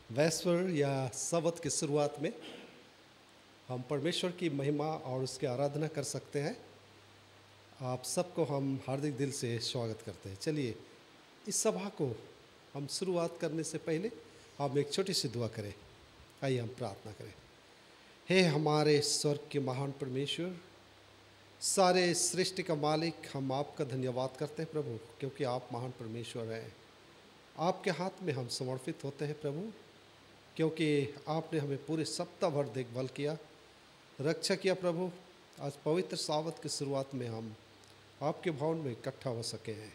वैश्वर या सबत की शुरुआत में हम परमेश्वर की महिमा और उसकी आराधना कर सकते हैं। आप सबको हम हार्दिक दिल से स्वागत करते हैं। चलिए इस सभा को हम शुरुआत करने से पहले हम एक छोटी सी दुआ करें। आइए हम प्रार्थना करें। हे हमारे स्वर्ग के महान परमेश्वर, सारे सृष्टि का मालिक, हम आपका धन्यवाद करते हैं प्रभु, क्योंकि आप महान परमेश्वर हैं। आपके हाथ में हम समर्पित होते हैं प्रभु, क्योंकि आपने हमें पूरे सप्ताह भर देखभाल किया, रक्षा किया प्रभु। आज पवित्र सावत की शुरुआत में हम आपके भवन में इकट्ठा हो सके हैं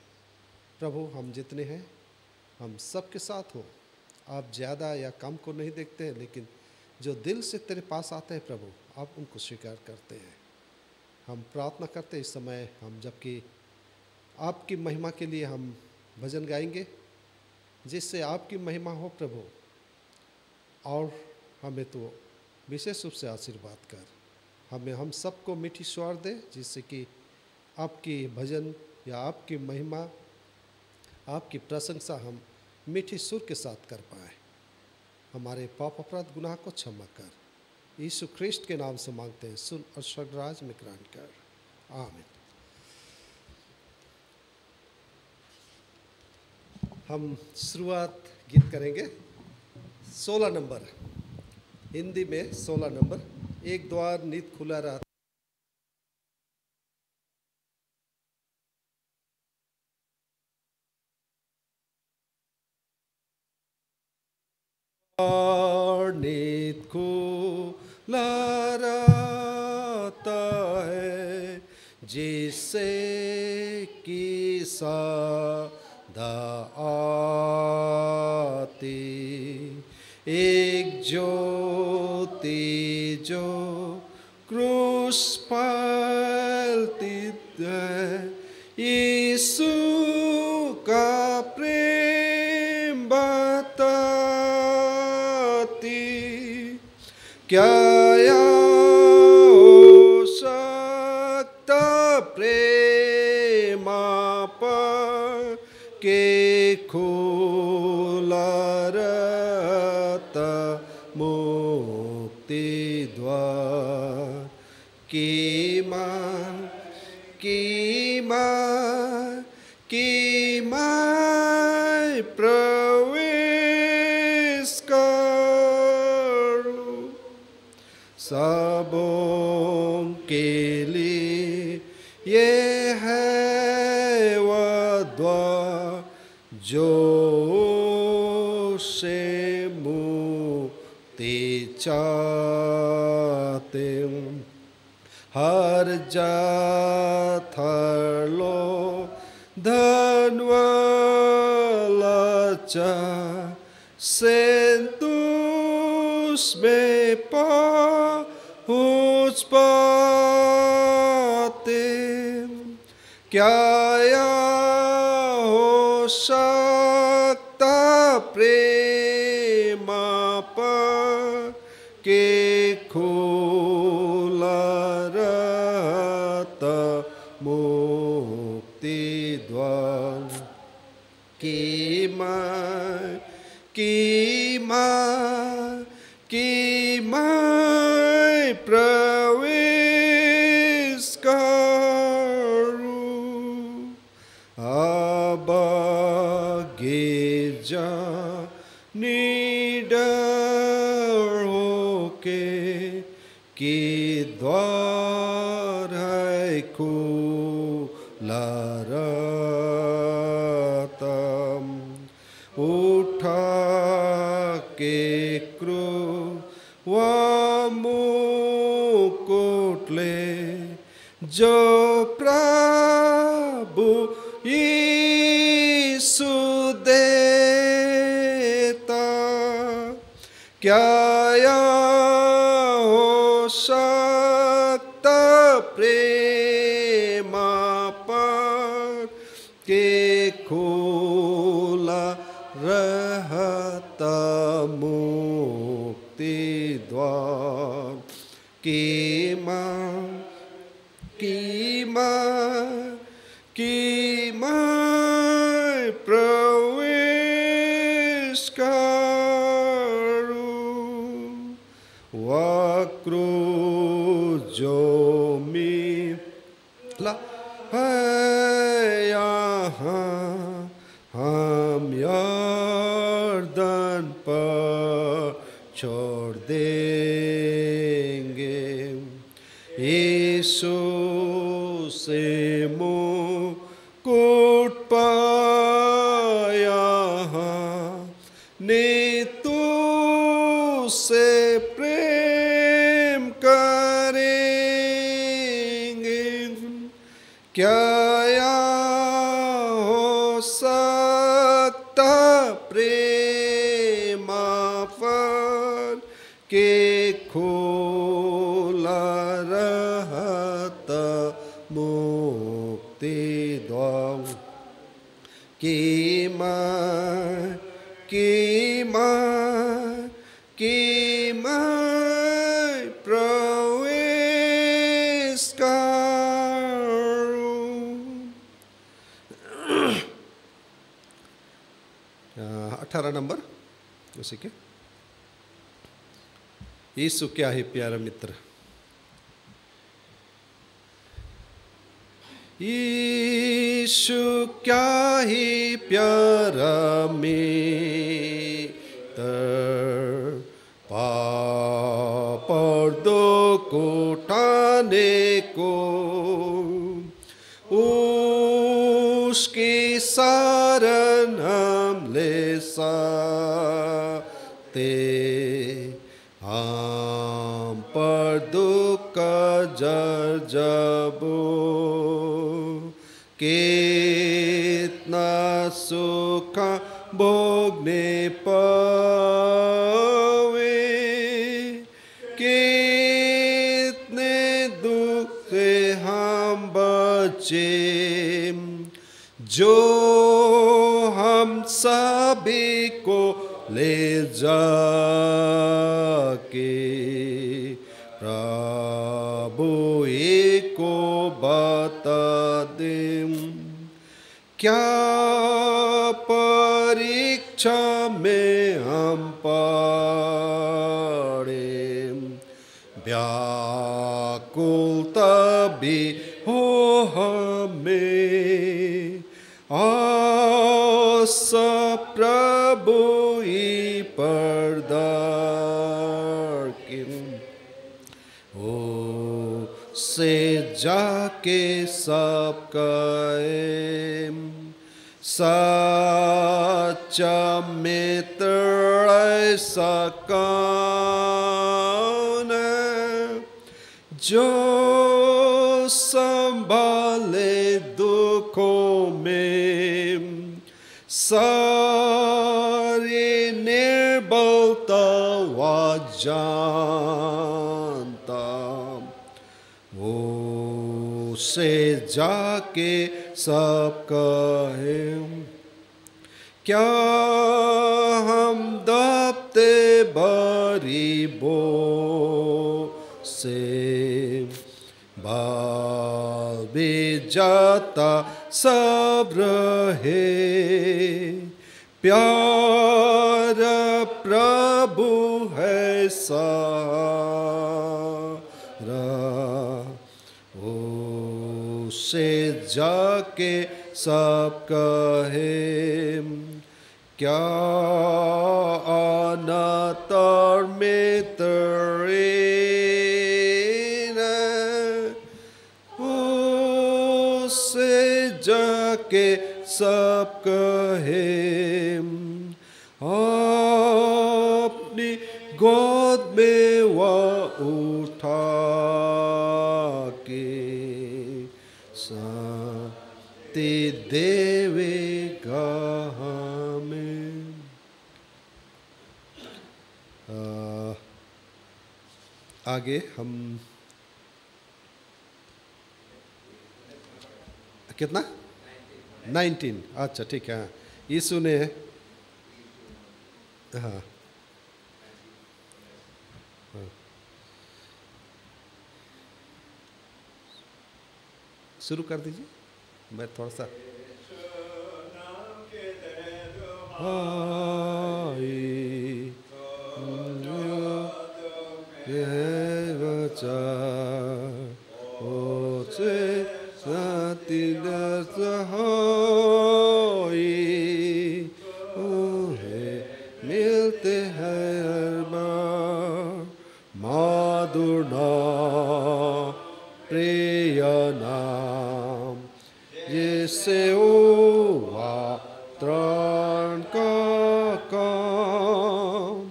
प्रभु। हम जितने हैं हम सबके साथ हो। आप ज़्यादा या कम को नहीं देखते हैं, लेकिन जो दिल से तेरे पास आते हैं प्रभु, आप उनको स्वीकार करते हैं। हम प्रार्थना करते हैं इस समय हम जबकि आपकी महिमा के लिए हम भजन गाएंगे, जिससे आपकी महिमा हो प्रभु, और हमें तो विशेष रूप से आशीर्वाद कर। हमें हम सबको मीठी स्वर दे, जिससे कि आपकी भजन या आपकी महिमा, आपकी प्रशंसा हम मीठी सुर के साथ कर पाए। हमारे पाप अपराध गुनाह को क्षमा कर। यीशु ख्रिस्ट के नाम से मांगते हैं, सुन और स्वर्गराज में ग्रहण कर। आमीन। हम शुरुआत गीत करेंगे 16 नंबर, हिंदी में 16 नंबर। एक द्वार नित खुला रहता नित खुला रहता है, जिससे कि सदा आती एक ज्योति जो क्रूस फैलती है, यीशु का प्रेम बताती। क्या हो सकता प्रेम पर के खुला रहता मुक्ति द्वार। की मैं प्रवेश करूं, सबों के लिए ये है वह द्वार जो से मुक्ति चाहते हूँ। हर जात हर लोग धन व लाचार से उसमें पहुँच पाते। क्या हो सकता प्रेम पर के खुला रहता मुक्ति द्वार। की मैं प्रवेश करूं। अब गिरजा निडर होके कि द्वार है खुला रहता। उठा के क्रूस व मुकुट ले, जो प्रभु यीशु देता। क्या हो सकता प्रेम पर के खुला रहता मुक्ति द्वार। की मैं प्रवेश कर वह क्रूस जो मिला है यहाँ, हम यर्दन पर छोड़ देंगे। यीशु से मुकुट पाया ने तुझसे प्रेम करेंगे, क्या यहाँ हो सकता प्रेम पर के खुला रहता मुक्ति द्वार की मैं प्रवेश करूं। 18 नंबर उसी के। यीशु क्या है प्यारा मित्र, यीशु क्या ही प्यारा मित्र, पाप और दुख उठाने को उसकी शरण हम ले सकते, हम पर दुख जब कितना सुख भोगने पावे, कितने दुख से हम बचे, जो हम सभी को ले जाके प्रभु को बता दे। क्या परीक्षा में हम पड़े, व्याकुलता भी हो हमें, आशा प्रभु ही परदार की से जाके सब कहे, सच्चा मित्र ऐसा कौन है, जो संभाले दुखों में सारी निर्बलता वा जानता, वो से जाके सब कहे। क्या हम दबते भरी बो से बाल भी जाता सब रहे, प्यारा प्रभु है सारा, से जाके सब कहे। क्या अनातर मित्र उससे जाके सब कहे, अपनी गोद में वह उठा के शांति देवेगा हमें। आगे हम कितना 19। अच्छा ठीक है। यीशु ने हाँ शुरू कर दीजिए, मैं थोड़ा सा मिलते हैं हर बार, मधुर नाम, प्रिय नाम, जिससे हुआ त्राण का काम,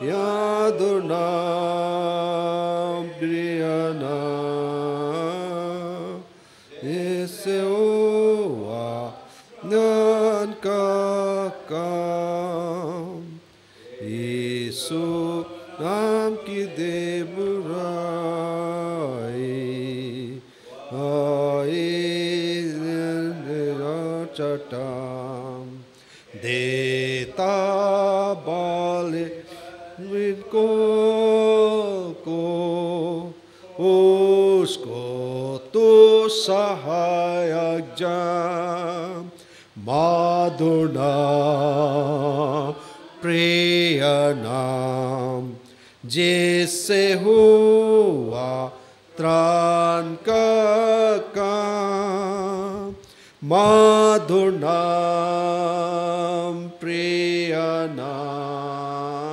याद नाम, प्रिय नाम, जिससे हुआ त्राण का काम। यीशु नाम की देवराई आई चट्टान, देता बाले को उसको तो सहायक जान, मधुर नाम, प्रिय नाम, जिससे हुआ त्राण का काम, मधुर नाम, प्रिय नाम,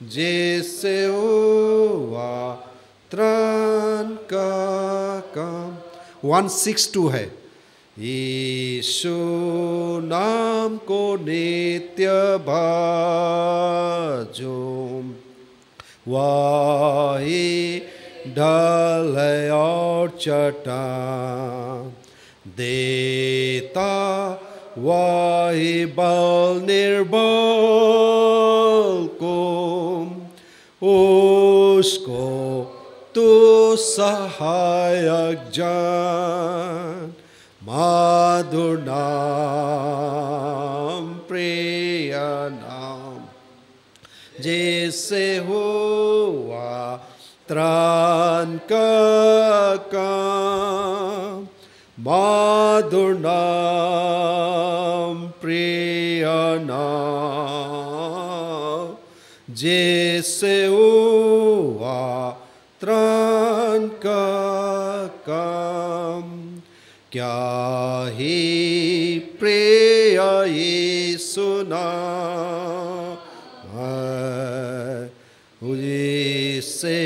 जिससे हुआ त्राण का काम। 162 है। यीशु नाम को नित्य भजो, वही ढल है और चट्टान, देता वही बल निर्बल को, उसको तो सहायक जान, मधुर नाम, प्रिय नाम, जिससे हुआ त्राण का काम, मधुर नाम, प्रिय नाम, जिससे हुआ त्राण का काम। क्या ही प्रिय यीशु नाम है, उससे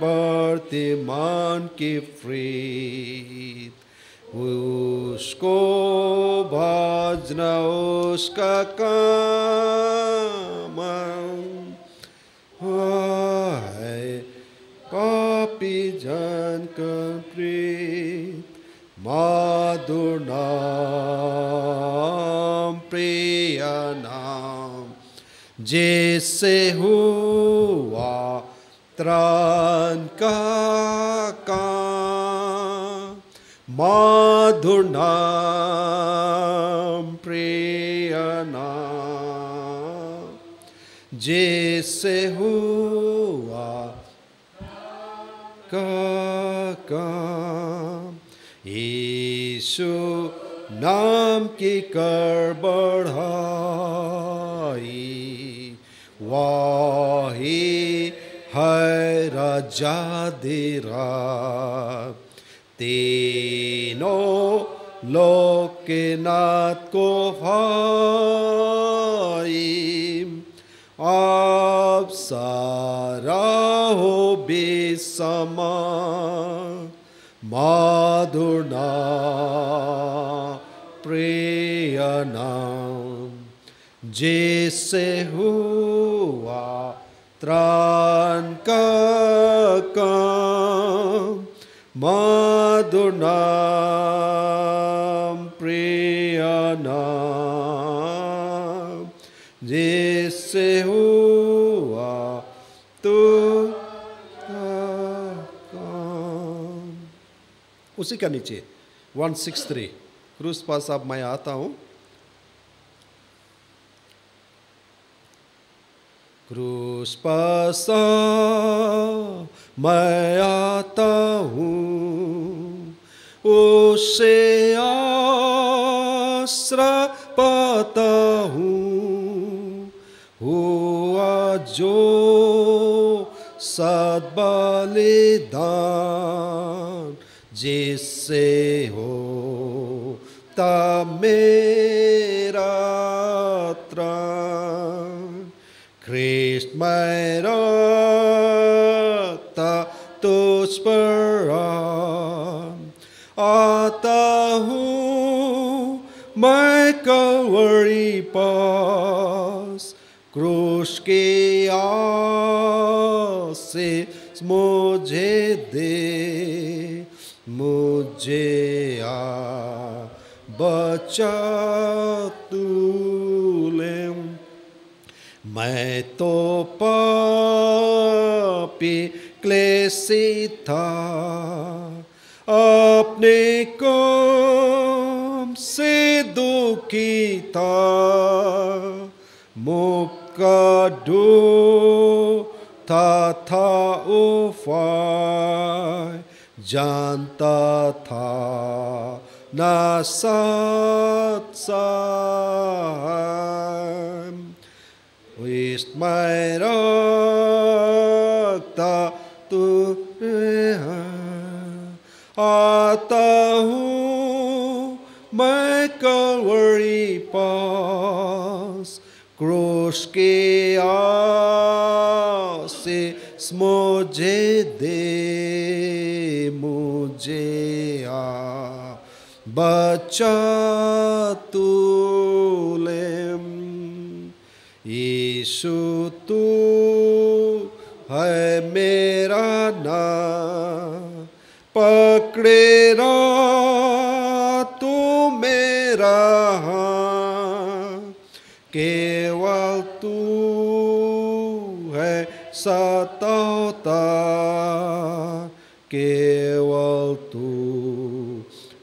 बढ़ती मान की प्रीत, उसको भजना उसका काम है, पापी जन का प्रीत, मधुर नाम, प्रिय नाम, जिससे हुआ त्राण का काम, मधुर नाम, प्रिय नाम, जिससे हुआ का काम। यीशु नाम की कर बढ़ाई, वही है राजा धीरा, तीनों लोक के नाथ को भाई, आप सारा हो बेसमान, मधुर नाम, प्रिय नाम, जिससे हुआ त्राण का काम, मधुर नाम, प्रिय नाम, जिससे हुआ तो उसी का नीचे 163 क्रूस पास अब मैं आता हूँ। क्रूस पास मैं आता हूँ, उससे आश्रय पाता हूँ, हुआ जो सद्बलिदान, जिससे होता मेरा त्राण, ख्रिस्ट मेरा तुझ पर आता हूँ मैं कलवरी पास, क्रूस के आशीष मुझे दे, मुझे बचा तू ले। मैं तो पापी क्लेशी था, अपने काम से दुखी था, मुक्त का ढूंढता था उपाय, जानता था ना सत्संग। ख्रिस्ट मेरा तू आता हूँ मैं कलवरी पास, क्रूस के आशीष मुझे दे, मुझे बचा तू ले। यीशु तू है मेरा नाम, पकड़े रहा तू मेरा हाथ, केवल तू है सताता, केवल तू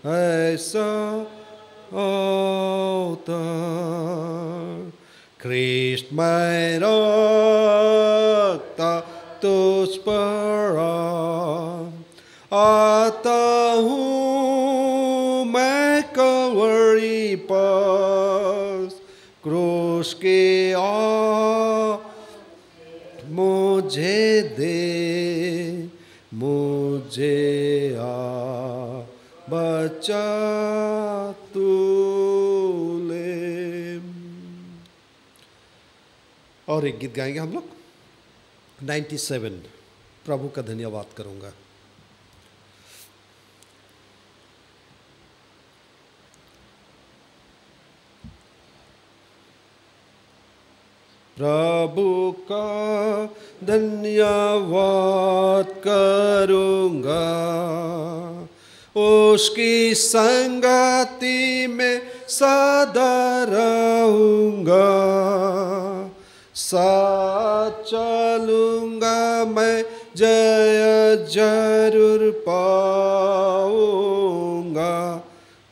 है सताता। ख्रिस्ट मेरा तुझ पर आता हूँ मैं कलवरी पास, क्रूस के मुझे दे, मुझे बचा तू ले। और एक गीत गाएंगे हम लोग 97, प्रभु का धन्यवाद करूंगा। प्रभु का धन्यवाद करूंगा, उसकी संगति में सदा रहूंगा, साथ चलूंगा मैं जय जरूर पाऊंगा।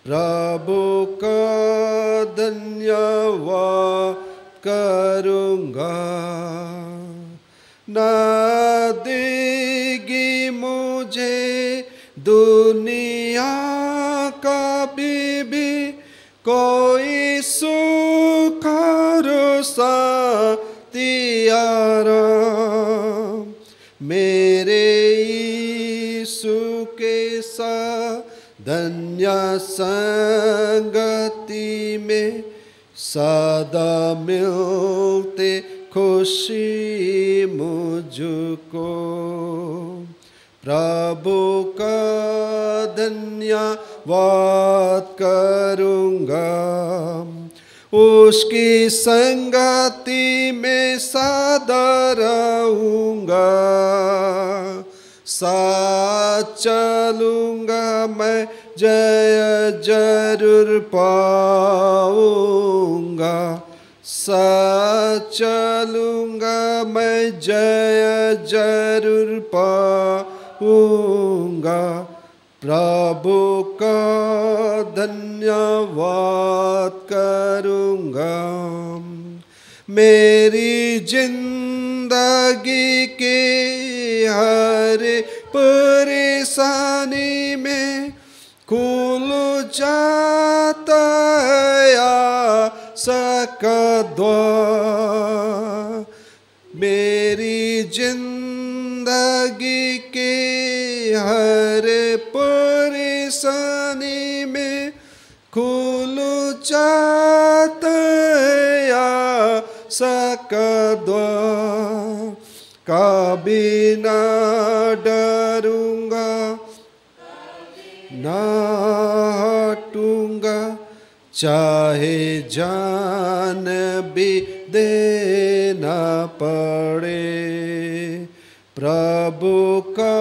प्रभु का धन्यवाद करूंगा, ना देगी मुझे दुनिया का भी कोई सुख और आराम, मेरे यीशु के साथ धन्य संगति में सदा मिलते खुशी मुझको। प्रभु का धन्यवाद करूंगा, उसकी संगति में सदा रहूंगा, साथ चलूंगा मैं जय जरूर पाऊंगा, साथ चलूंगा मैं जय जरूर पाऊंगा। प्रभु का धन्यवाद करूंगा, मेरी जिंदगी के हर परेशानी में खुल जाता आशा द्वार, मेरी जिंदगी के हर परेशानी में खुल जाता द्वार, कभी न डरूंगा ना हटूंगा, चाहे जान भी देना पड़े। प्रभु का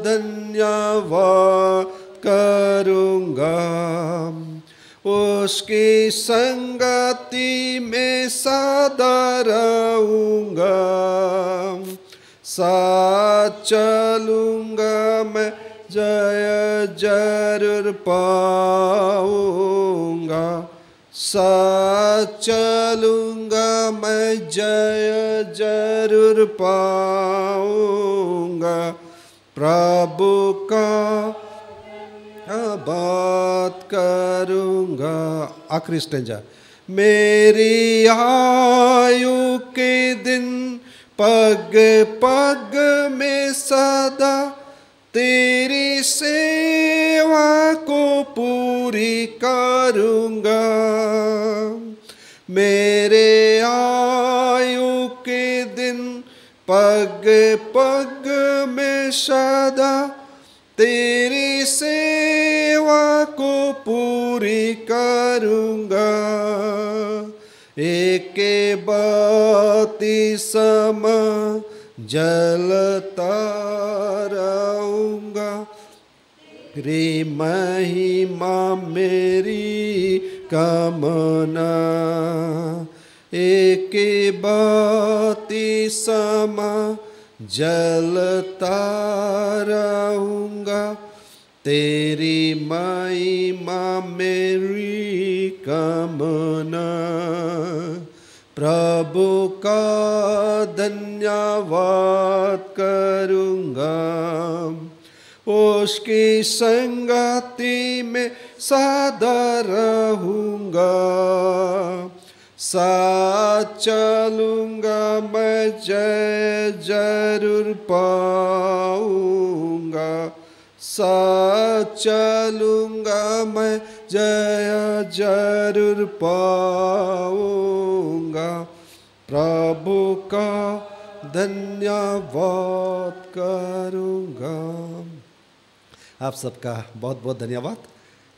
धन्यवाद करूंगा, उसकी संगति में सदा रहूंगा। साथ चलूंगा मैं, जय जरूर पाऊंगा। साथ चलूंगा मैं, जय जरूर पाऊंगा। प्रभु का बात करूंगा। आखिरी स्टेंजा। मेरी आयु के दिन पग पग में सदा तेरी सेवा को पूरी करूंगा। मेरे आयु के दिन पग पग में सदा तेरी सेवा को पूरी करूंगा। एक बत्तीसम जलता रहूंगा, रे महिमा मेरी कामना। एक बत्तीसम जलता रहूंगा, तेरी महिमा मेरी कामना। प्रभु का धन्यवाद करूंगा, उसकी संगति में सदा रहूंगा। साथ चलूंगा मैं, जय जरूर पाऊंगा। साथ चलूंगा मैं, जय जरूर पाऊंगा। प्रभु का धन्यवाद करूंगा। आप सबका बहुत बहुत धन्यवाद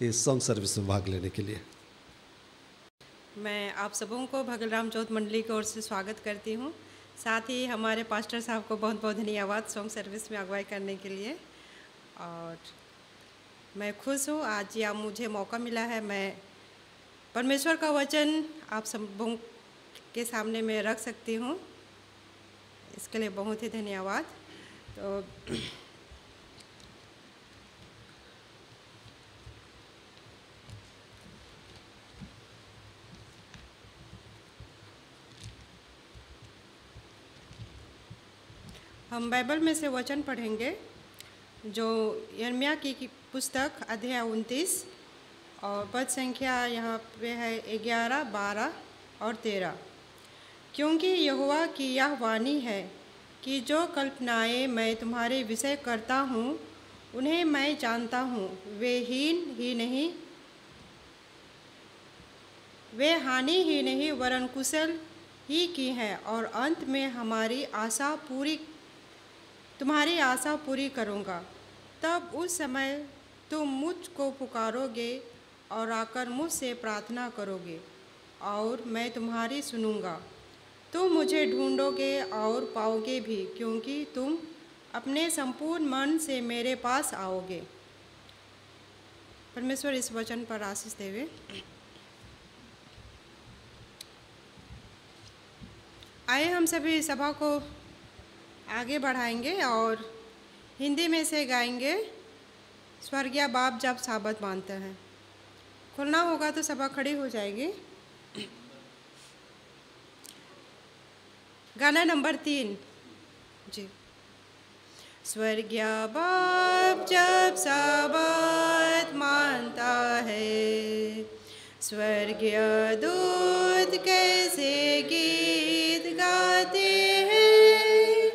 इस सॉन्ग सर्विस में भाग लेने के लिए। मैं आप सबों को भगलराम चौथ मंडली की ओर से स्वागत करती हूँ। साथ ही हमारे पास्टर साहब को बहुत बहुत धन्यवाद सॉन्ग सर्विस में अगुवाई करने के लिए। और मैं खुश हूँ आज यह मुझे मौका मिला है, मैं परमेश्वर का वचन आप सबों के सामने में रख सकती हूँ। इसके लिए बहुत ही धन्यवाद। तो हम बाइबल में से वचन पढ़ेंगे जो यिर्मयाह की पुस्तक अध्याय 29 और पद संख्या यहाँ पे है 11, 12 और 13। क्योंकि यहोवा की यह वाणी है कि जो कल्पनाएं मैं तुम्हारे विषय करता हूँ उन्हें मैं जानता हूँ, वे हानि ही नहीं वरन कुशल ही की हैं, और अंत में तुम्हारी आशा पूरी करूँगा। तब उस समय तुम मुझको पुकारोगे और आकर मुझसे प्रार्थना करोगे और मैं तुम्हारी सुनूंगा। तुम मुझे ढूंढोगे और पाओगे भी, क्योंकि तुम अपने संपूर्ण मन से मेरे पास आओगे। परमेश्वर इस वचन पर आशीष देवे। आइए हम सभी सभा को आगे बढ़ाएंगे और हिंदी में से गाएंगे स्वर्गीय बाप जब साबत मानते हैं। खुलना होगा तो सभा खड़ी हो जाएगी। गाना नंबर 3 जी। स्वर्गीय बाप जब साबत मानता है, स्वर्गीय दूत कैसे गीत गाते हैं,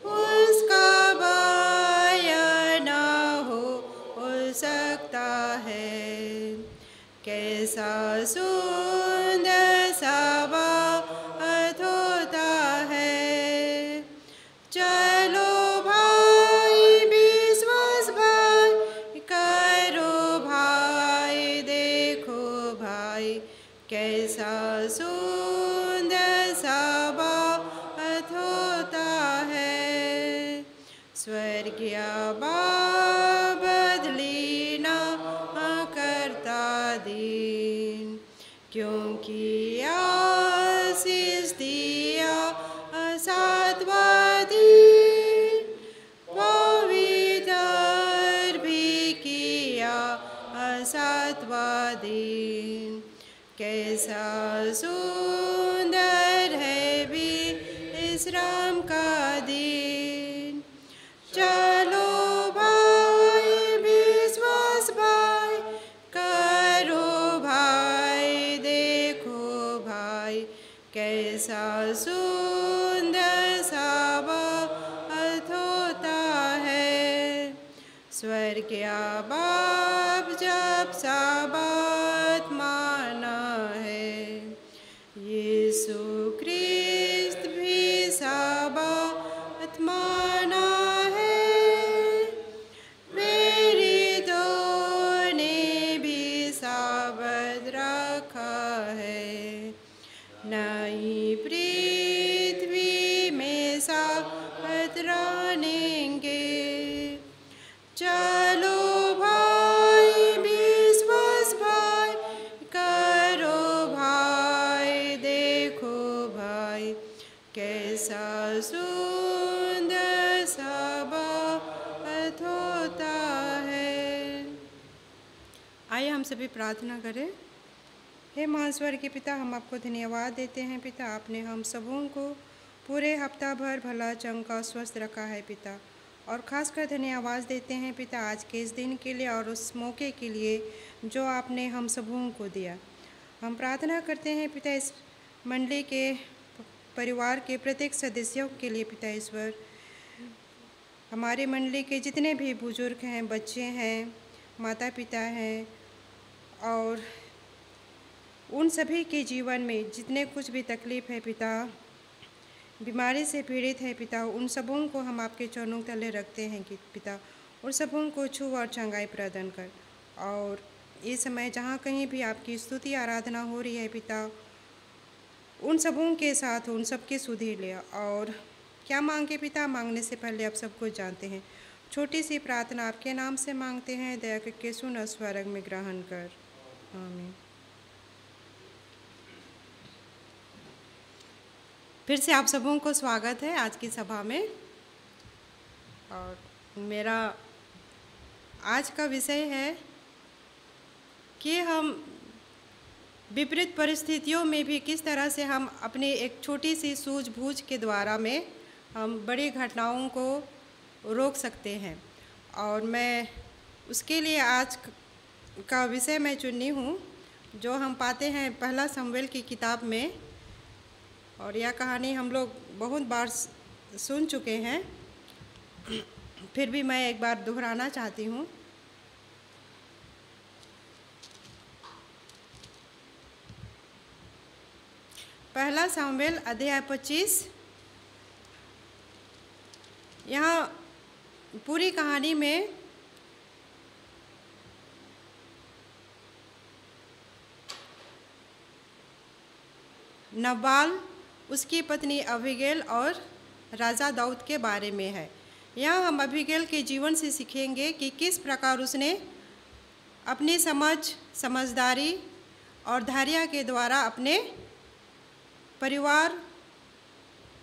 उसका बयाना हो सकता है। कैसा सुंदर सभा स्वर्गीय बाप बदली ना करता दीन, क्योंकि आशीष दिया सातवा दिन, पवित्र भी किया सातवा दिन। कैसा सुंदर है विश्राम का दिन। चलो भाई विश्वास भाई करो भाई, देखो भाई कैसा सुंदर साबात होता है। स्वर्गीय बाप जब साबात माना है, यीशु क्रिस्त भी साबात माना है। प्रेरितों ने भी साबात रखा है। नई पृथ्वी में साबात रहेंगे। चलो भाई विश्वास भाई करो भाई, देखो भाई कैसा सुंदर साबात होता है। आइए हम सभी प्रार्थना करें। हे महान स्वर्ग के पिता, हम आपको धन्यवाद देते हैं पिता, आपने हम सबों को पूरे हफ्ता भर भला चंगा स्वस्थ रखा है पिता। और ख़ासकर धन्यवाद देते हैं पिता आज के इस दिन के लिए और उस मौके के लिए जो आपने हम सबों को दिया। हम प्रार्थना करते हैं पिता इस मंडली के परिवार के प्रत्येक सदस्यों के लिए पिता ईश्वर, हमारे मंडली के जितने भी बुजुर्ग हैं, बच्चे हैं, माता पिता हैं, और उन सभी के जीवन में जितने कुछ भी तकलीफ़ है पिता, बीमारी से पीड़ित है पिता, उन सबों को हम आपके चरणों तले रखते हैं कि पिता उन सबों को छू और चंगाई प्रदान कर। और इस समय जहाँ कहीं भी आपकी स्तुति आराधना हो रही है पिता, उन सबों के साथ उन सबकी सुधि ले। और क्या मांगे पिता, मांगने से पहले आप सब कुछ जानते हैं। छोटी सी प्रार्थना आपके नाम से मांगते हैं, दया करके सुन स्वर्ग में ग्रहण कर। आमीन। फिर से आप सबों को स्वागत है आज की सभा में। और मेरा आज का विषय है कि हम विपरीत परिस्थितियों में भी किस तरह से हम अपनी एक छोटी सी सूझबूझ के द्वारा में हम बड़ी घटनाओं को रोक सकते हैं। और मैं उसके लिए आज का विषय मैं चुनी हूँ, जो हम पाते हैं पहला शमूएल की किताब में। और यह कहानी हम लोग बहुत बार सुन चुके हैं, फिर भी मैं एक बार दोहराना चाहती हूँ। पहला शमूएल अध्याय 25। यहाँ पूरी कहानी में नबाल, उसकी पत्नी अबीगैल और राजा दाऊद के बारे में है। यहाँ हम अबीगैल के जीवन से सीखेंगे कि किस प्रकार उसने अपनी समझदारी और धैर्य के द्वारा अपने परिवार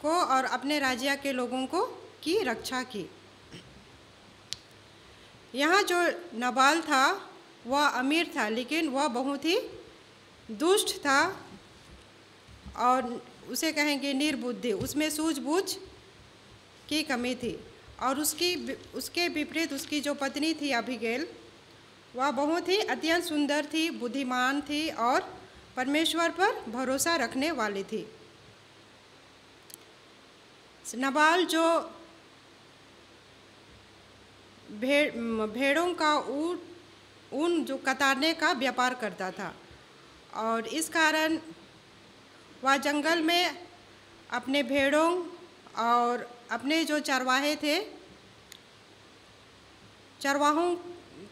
को और अपने राज्य के लोगों को की रक्षा की। यहाँ जो नबाल था वह अमीर था, लेकिन वह बहुत ही दुष्ट था और उसे कहेंगे निर्बुद्धि, उसमें सूझबूझ की कमी थी। और उसके विपरीत उसकी जो पत्नी थी अबीगैल, वह बहुत ही अत्यंत सुंदर थी, बुद्धिमान थी और परमेश्वर पर भरोसा रखने वाली थी। नबाल जो भेड़ों का ऊन जो कतारने का व्यापार करता था, और इस कारण वह जंगल में अपने भेड़ों और अपने जो चरवाहे थे, चरवाहों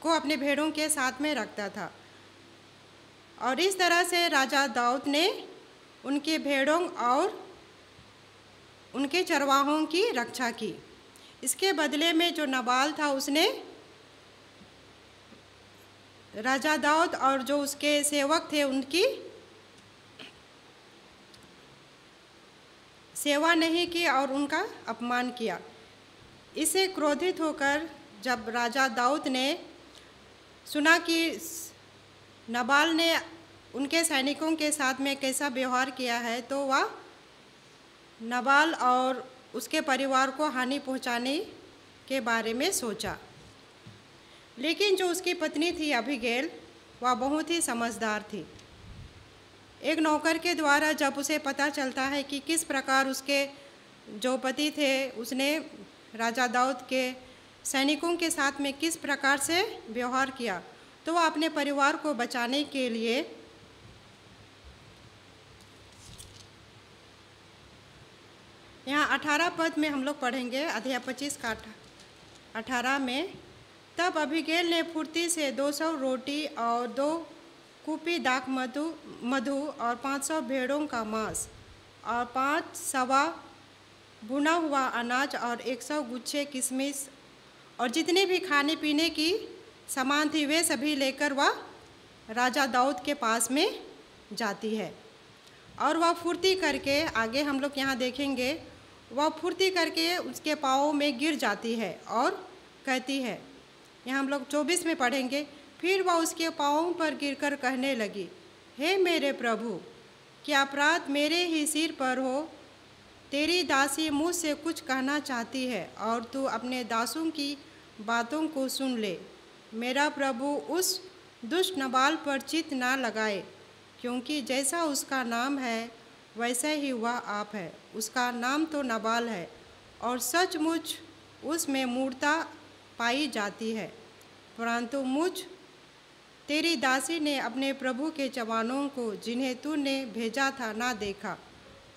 को अपने भेड़ों के साथ में रखता था। और इस तरह से राजा दाऊद ने उनके भेड़ों और उनके चरवाहों की रक्षा की। इसके बदले में जो नबाल था उसने राजा दाऊद और जो उसके सेवक थे उनकी सेवा नहीं की और उनका अपमान किया। इसे क्रोधित होकर जब राजा दाऊद ने सुना कि नबाल ने उनके सैनिकों के साथ में कैसा व्यवहार किया है, तो वह नबाल और उसके परिवार को हानि पहुंचाने के बारे में सोचा। लेकिन जो उसकी पत्नी थी अबीगैल, वह बहुत ही समझदार थी। एक नौकर के द्वारा जब उसे पता चलता है कि किस प्रकार उसके जो पति थे उसने राजा दाऊद के सैनिकों के साथ में किस प्रकार से व्यवहार किया, तो वह अपने परिवार को बचाने के लिए यहाँ 18 पद में हम लोग पढ़ेंगे, अध्याय 25 का 18 में। तब अबीगैल ने फुर्ती से 200 रोटी और 2 कूपी दाख मधु और 500 भेड़ों का मांस और 5 सवा भुना हुआ अनाज और 100 गुच्छे किशमिश और जितने भी खाने पीने की सामान थी वे सभी लेकर वह राजा दाऊद के पास में जाती है। और वह फुर्ती करके, आगे हम लोग यहाँ देखेंगे, वह फुर्ती करके उसके पाँवों में गिर जाती है और कहती है, यहाँ हम लोग 24 में पढ़ेंगे, फिर वह उसके पाँवों पर गिरकर कहने लगी, हे मेरे प्रभु, क्या अपराध मेरे ही सिर पर हो? तेरी दासी मुझसे कुछ कहना चाहती है और तू अपने दासों की बातों को सुन ले। मेरा प्रभु उस दुष्ट नबाल पर चित्त ना लगाए, क्योंकि जैसा उसका नाम है वैसा ही वह आप है। उसका नाम तो नबाल है और सचमुच उसमें मूर्ता पाई जाती है, परंतु मुझ तेरी दासी ने अपने प्रभु के जवानों को जिन्हें तूने भेजा था ना देखा।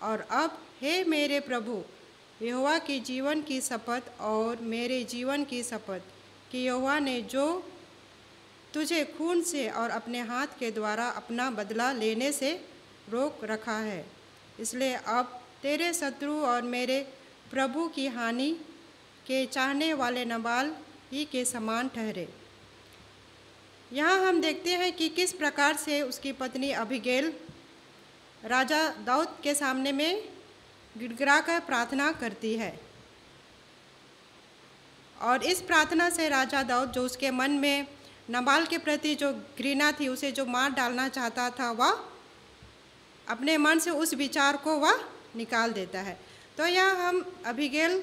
और अब हे मेरे प्रभु, यहोवा की जीवन की शपथ और मेरे जीवन की शपथ कि यहोवा ने जो तुझे खून से और अपने हाथ के द्वारा अपना बदला लेने से रोक रखा है, इसलिए अब तेरे शत्रु और मेरे प्रभु की हानि के चाहने वाले नबाल ही के समान ठहरे। यहाँ हम देखते हैं कि किस प्रकार से उसकी पत्नी अबीगैल राजा दाऊद के सामने में गिड़गिड़ा कर प्रार्थना करती है। और इस प्रार्थना से राजा दाऊद, जो उसके मन में नबाल के प्रति जो घृणा थी, उसे जो मार डालना चाहता था, वह अपने मन से उस विचार को वह निकाल देता है। तो यहाँ हम अबीगैल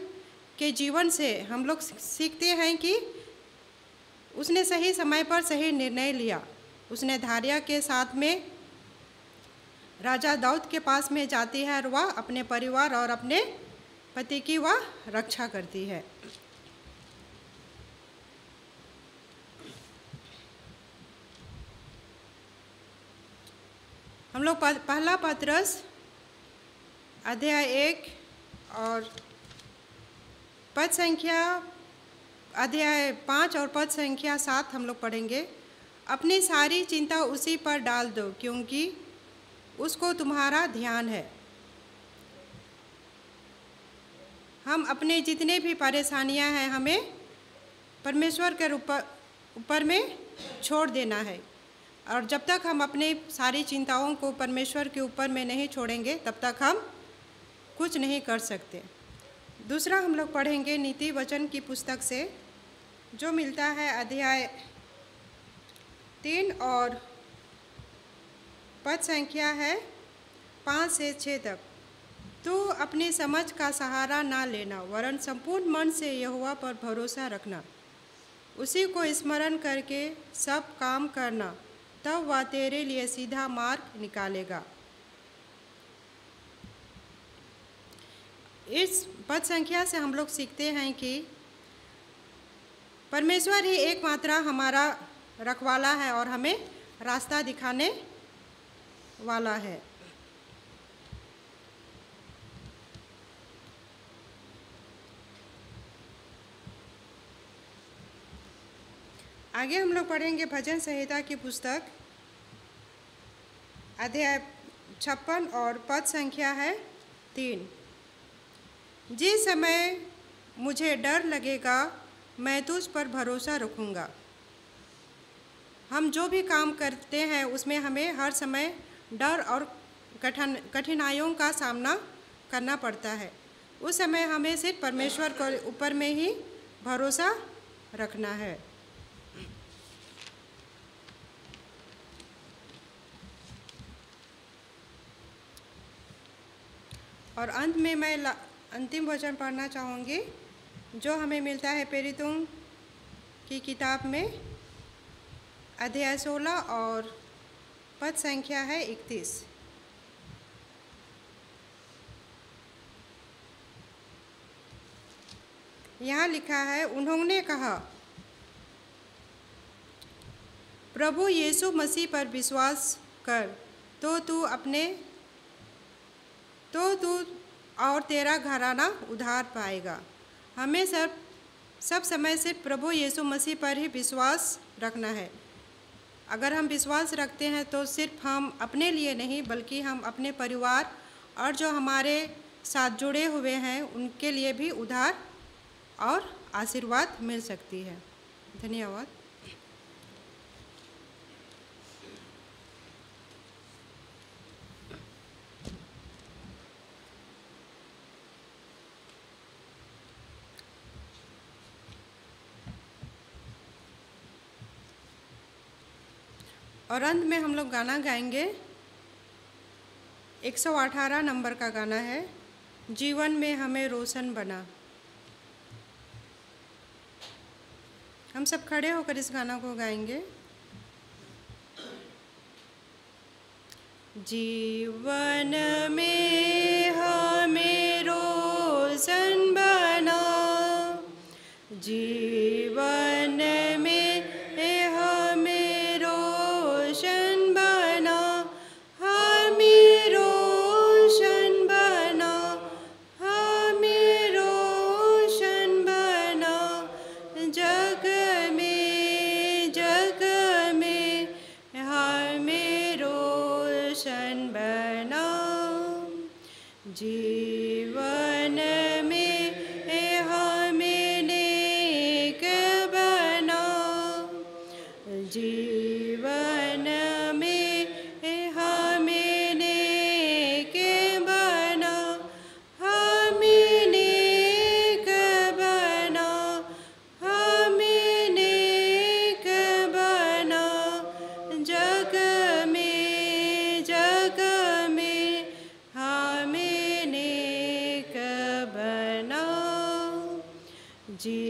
के जीवन से हम लोग सीखते हैं कि उसने सही समय पर सही निर्णय लिया। उसने धैर्य के साथ में राजा दाऊद के पास में जाती है और वह अपने परिवार और अपने पति की वह रक्षा करती है। हम लोग पहला पत्रस अध्याय 1 और पद संख्या अध्याय 5 और पद संख्या 7 हम लोग पढ़ेंगे। अपनी सारी चिंता उसी पर डाल दो, क्योंकि उसको तुम्हारा ध्यान है। हम अपने जितने भी परेशानियां हैं हमें परमेश्वर के ऊपर में छोड़ देना है। और जब तक हम अपने सारी चिंताओं को परमेश्वर के ऊपर में नहीं छोड़ेंगे, तब तक हम कुछ नहीं कर सकते। दूसरा हम लोग पढ़ेंगे नीति वचन की पुस्तक से, जो मिलता है अध्याय 3 और पद संख्या है 5 से 6 तक। तू अपनी समझ का सहारा ना लेना, वरन संपूर्ण मन से यहोवा पर भरोसा रखना। उसी को स्मरण करके सब काम करना, तब वह तेरे लिए सीधा मार्ग निकालेगा। इस पद संख्या से हम लोग सीखते हैं कि परमेश्वर ही एकमात्र हमारा रखवाला है और हमें रास्ता दिखाने वाला है। आगे हम लोग पढ़ेंगे भजन संहिता की पुस्तक अध्याय 56 और पद संख्या है 3। जिस समय मुझे डर लगेगा, मैं तुझ पर भरोसा रखूँगा। हम जो भी काम करते हैं उसमें हमें हर समय डर और कठिनाइयों का सामना करना पड़ता है। उस समय हमें सिर्फ परमेश्वर के ऊपर में ही भरोसा रखना है। और अंत में मैं अंतिम वचन पढ़ना चाहूँगी जो हमें मिलता है प्रेरितों की किताब में अध्याय 16 और पद संख्या है 31। यहाँ लिखा है, उन्होंने कहा, प्रभु यीशु मसीह पर विश्वास कर तो तू और तेरा घराना उद्धार पाएगा। हमें सब समय सिर्फ प्रभु यीशु मसीह पर ही विश्वास रखना है। अगर हम विश्वास रखते हैं तो सिर्फ हम अपने लिए नहीं बल्कि हम अपने परिवार और जो हमारे साथ जुड़े हुए हैं उनके लिए भी उद्धार और आशीर्वाद मिल सकती है। धन्यवाद। और अंत में हम लोग गाना गाएंगे। 118 नंबर का गाना है, जीवन में हमें रोशन बना। हम सब खड़े होकर इस गाना को गाएंगे। जीवन में हमें रोशन बना, जीवन में हमें रोशन बना, हमें रोशन बना, हमें रोशन बना, जग में हमें रोशन बना, जीवन में हमें नेक बना, जीवन में हमें नेक बना, हमें नेक बना, हमें नेक बना, जग में हमें नेक बना, जी